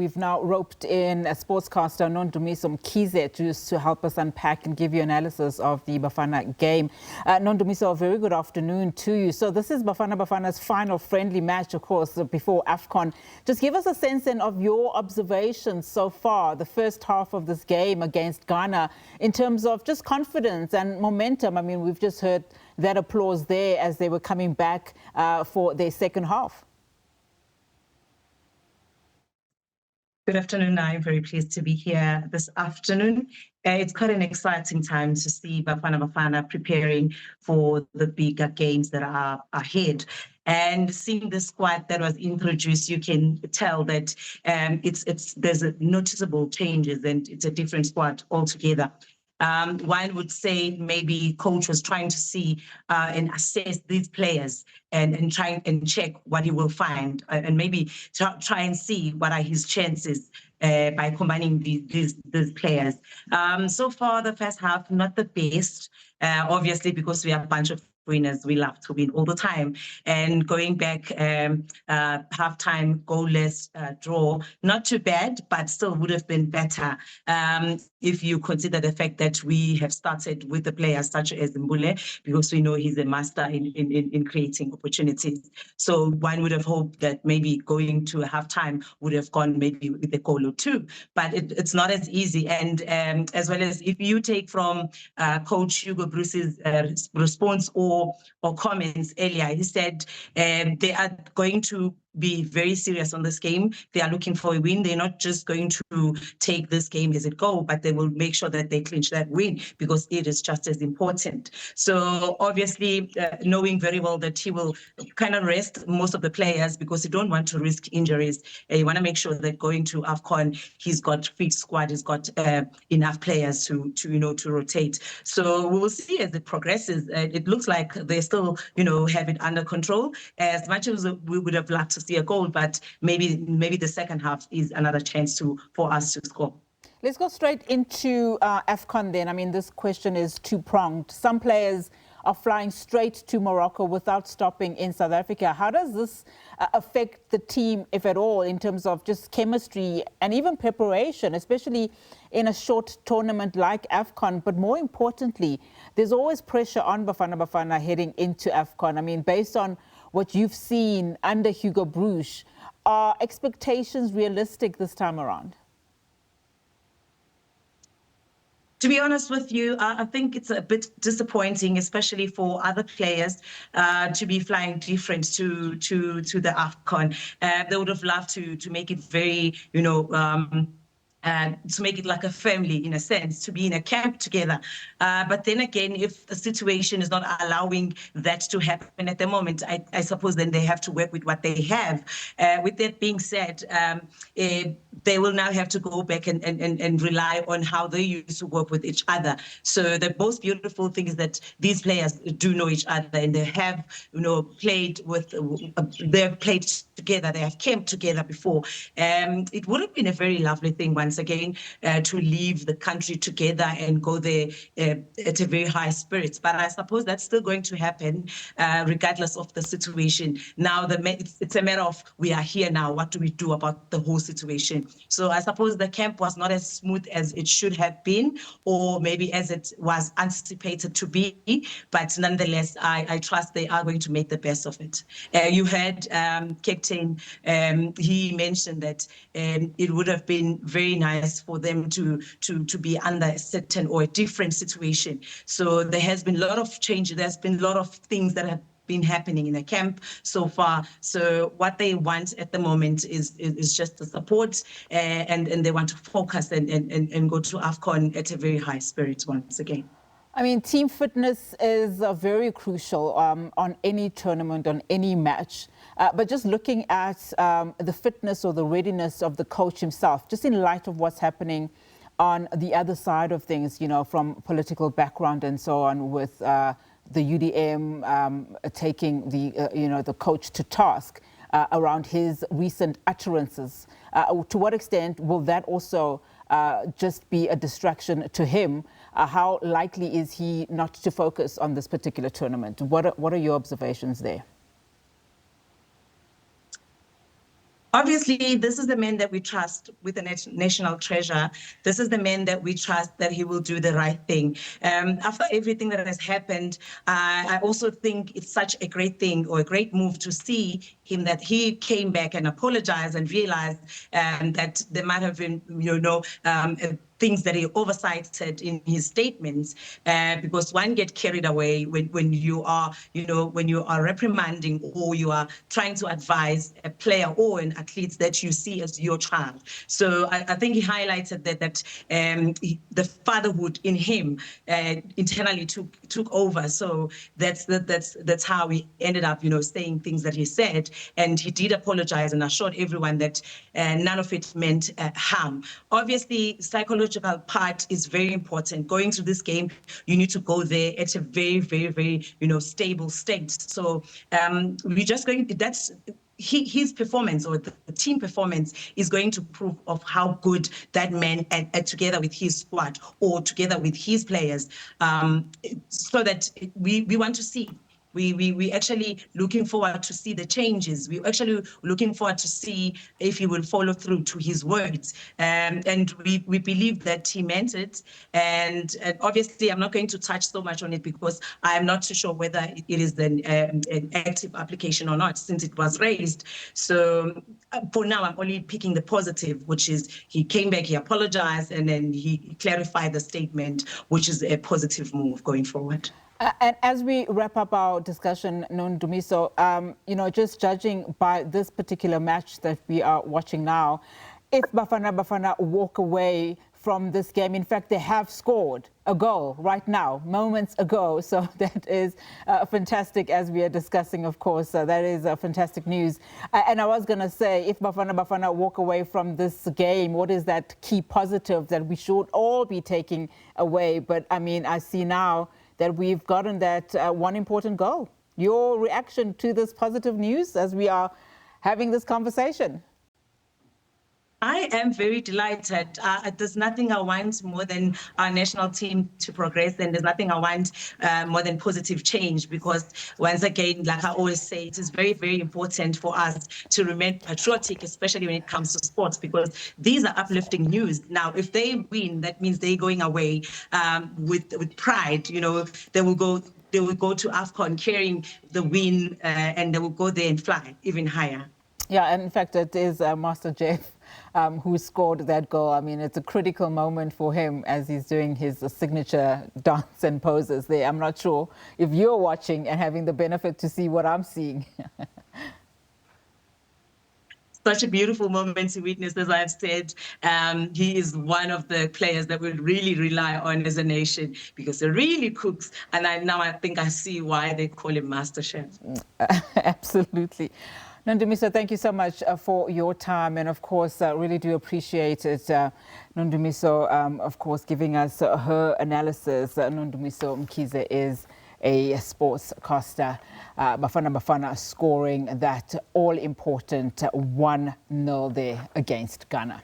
We've now roped in a sportscaster, Nondumiso Mkhize, to help us unpack and give you analysis of the Bafana game. Nondumiso, a very good afternoon to you. So this is Bafana Bafana's final friendly match, of course, before AFCON. Just give us a sense then of your observations so far, the first half of this game against Ghana, in terms of just confidence and momentum. I mean, we've just heard that applause there as they were coming back for their second half. Good afternoon. I'm very pleased to be here this afternoon. It's quite an exciting time to see Bafana Bafana preparing for the bigger games that are ahead. And seeing the squad that was introduced, you can tell that there's a noticeable changes and it's a different squad altogether. One would say maybe coach was trying to see and assess these players and try and check what he will find and maybe try and see what are his chances by combining these players. So far, the first half, not the best, obviously, because we are a bunch of winners. We love to win all the time. And going back, halftime, goalless draw, not too bad, but still would have been better if you consider the fact that we have started with the players such as Mbule, because we know he's a master in creating opportunities. So one would have hoped that maybe going to a halftime would have gone maybe with a goal or two, but it's not as easy. And as well as if you take from Coach Hugo Bruce's response or comments earlier, he said they are going to be very serious on this game. They are looking for a win. They're not just going to take this game as it goes, but they will make sure that they clinch that win because it is just as important. So obviously, knowing very well that he will kind of rest most of the players because you don't want to risk injuries. You want to make sure that going to AFCON, he's got fit squad, he's got enough players to rotate. So we will see as it progresses. It looks like they still have it under control. As much as we would have loved to see a goal, but maybe the second half is another chance for us to score. Let's go straight into AFCON then. I mean, this question is two-pronged. Some players are flying straight to Morocco without stopping in South Africa. How does this affect the team, if at all, in terms of just chemistry and even preparation, especially in a short tournament like AFCON? But more importantly, there's always pressure on Bafana Bafana heading into AFCON. I mean, based on what you've seen under Hugo Bruce, are expectations realistic this time around? To be honest with you, I think it's a bit disappointing, especially for other players, to be flying different to the AFCON. They would have loved to make it very, to make it like a family, in a sense, to be in a camp together. But then again, if the situation is not allowing that to happen at the moment, I suppose then they have to work with what they have. With that being said, they will now have to go back and rely on how they used to work with each other. So the most beautiful thing is that these players do know each other and they have, played together. They have camped together before. It would have been a very lovely thing once again to leave the country together and go there at a very high spirits. But I suppose that's still going to happen regardless of the situation. Now, it's a matter of we are here now. What do we do about the whole situation? So I suppose the camp was not as smooth as it should have been, or maybe as it was anticipated to be. But nonetheless, I trust they are going to make the best of it. You heard Captain, he mentioned that it would have been very nice for them to be under a certain or a different situation. So there has been a lot of change. There's been a lot of things that have been happening in the camp so far. So what they want at the moment is just the support, and they want to focus and go to AFCON at a very high spirit once again. I mean, team fitness is very crucial on any tournament, on any match. But just looking at the fitness or the readiness of the coach himself, just in light of what's happening on the other side of things, from political background and so on, with the UDM taking the coach to task around his recent utterances. To what extent will that also just be a distraction to him? How likely is he not to focus on this particular tournament? What are your observations there? Obviously, this is the man that we trust with the national treasure. This is the man that we trust that he will do the right thing. After everything that has happened, I also think it's such a great thing or a great move to see him that he came back and apologized and realized that there might have been, things that he oversighted in his statements, because one get carried away when you are, when you are reprimanding or you are trying to advise a player or an athlete that you see as your child. So I think he highlighted that the fatherhood in him internally took over. So that's how he ended up, saying things that he said, and he did apologize and assured everyone that none of it meant harm. Obviously, psychological part is very important. Going through this game, you need to go there at a very, very, very, stable state. So we're just going. That's his performance or the team performance is going to prove of how good that man and together with his squad or together with his players, so that we want to see. We actually looking forward to see the changes. We're actually looking forward to see if he will follow through to his words. And we believe that he meant it. And obviously, I'm not going to touch so much on it because I'm not too sure whether it is an active application or not, since it was raised. So for now, I'm only picking the positive, which is he came back, he apologized, and then he clarified the statement, which is a positive move going forward. And as we wrap up our discussion, Nondumiso, just judging by this particular match that we are watching now, if Bafana Bafana walk away from this game, in fact, they have scored a goal right now, moments ago. So that is fantastic, as we are discussing, of course. That is fantastic news. And I was going to say, if Bafana Bafana walk away from this game, what is that key positive that we should all be taking away? But I mean, I see now that we've gotten that one important goal. Your reaction to this positive news as we are having this conversation? I am very delighted. There's nothing I want more than our national team to progress, and there's nothing I want more than positive change, because once again, like I always say, it is very, very important for us to remain patriotic, especially when it comes to sports, because these are uplifting news. Now, if they win, that means they're going away with pride. They will go to AFCON carrying the win, and they will go there and fly even higher. Yeah, and in fact, it is Master Jeff who scored that goal. I mean, it's a critical moment for him as he's doing his signature dance and poses there. I'm not sure if you're watching and having the benefit to see what I'm seeing. Such a beautiful moment to witness, as I've said. He is one of the players that we really rely on as a nation, because he really cooks. And now I think I see why they call him Master Chef. Absolutely. Nondumiso, thank you so much for your time, and of course, really do appreciate it. Nondumiso, of course, giving us her analysis. Nondumiso Mkhize is a sportscaster. Bafana Bafana scoring that all-important 1-0 there against Ghana.